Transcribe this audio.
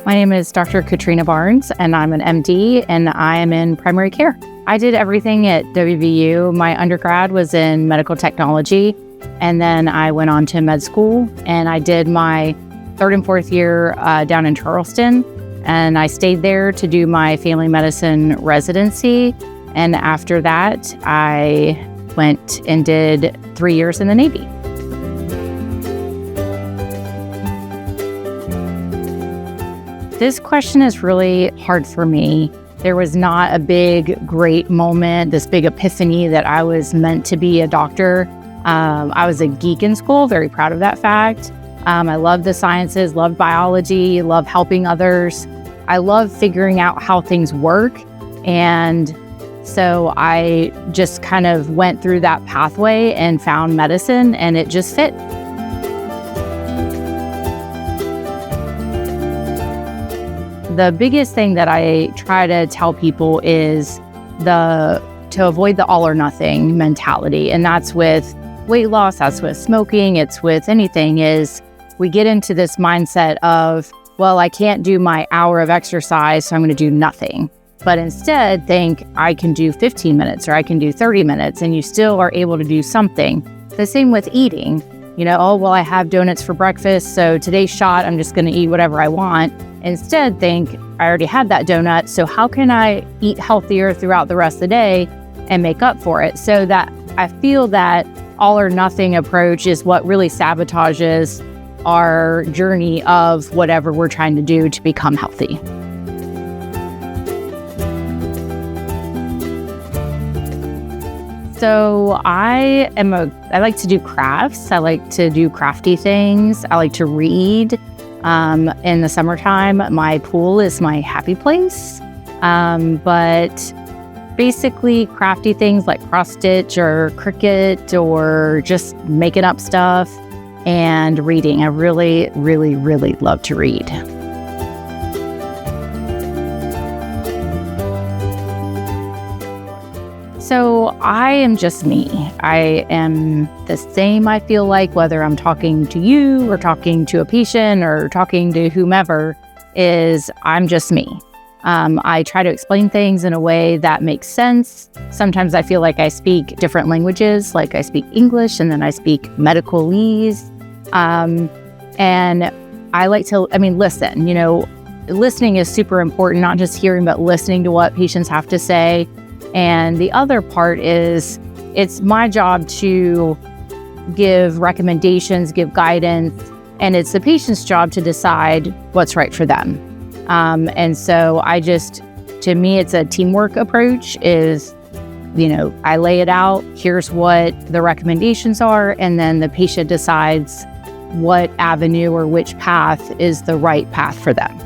My name is Dr. Katrina Barnes, and I'm an MD, and I am in primary care. I did everything at WVU. My undergrad was in medical technology, and then I went on to med school, and I did my third and fourth year down in Charleston, and I stayed there to do my family medicine residency. And after that, I went and did 3 years in the Navy. This question is really hard for me. There was not a big, great moment, this big epiphany that I was meant to be a doctor. I was a geek in school, very proud of that fact. I loved the sciences, loved biology, loved helping others. I love figuring out how things work. And so I just kind of went through that pathway and found medicine, and it just fit. The biggest thing that I try to tell people is to avoid the all or nothing mentality. And that's with weight loss, that's with smoking, it's with anything, is we get into this mindset of, well, I can't do my hour of exercise, so I'm going to do nothing. But instead think I can do 15 minutes or I can do 30 minutes, and you still are able to do something. The same with eating. Oh, well, I have donuts for breakfast, so today's shot, I'm just going to eat whatever I want. Instead, think, I already had that donut, so how can I eat healthier throughout the rest of the day and make up for it? So that I feel that all or nothing approach is what really sabotages our journey of whatever we're trying to do to become healthy. So I like to do crafts. I like to do crafty things. I like to read. In the summertime, my pool is my happy place. But basically crafty things like cross stitch or Cricut or just making up stuff and reading. I really, really, really love to read. So I am just me. I am the same, I feel like, whether I'm talking to you or talking to a patient or talking to whomever, I'm just me. I try to explain things in a way that makes sense. Sometimes I feel like I speak different languages, like I speak English and then I speak medicalese. And I like to, listen. Listening is super important, not just hearing, but listening to what patients have to say. And the other part is it's my job to give recommendations, give guidance, and it's the patient's job to decide what's right for them. And so to me, it's a teamwork approach is, I lay it out, here's what the recommendations are, and then the patient decides what avenue or which path is the right path for them.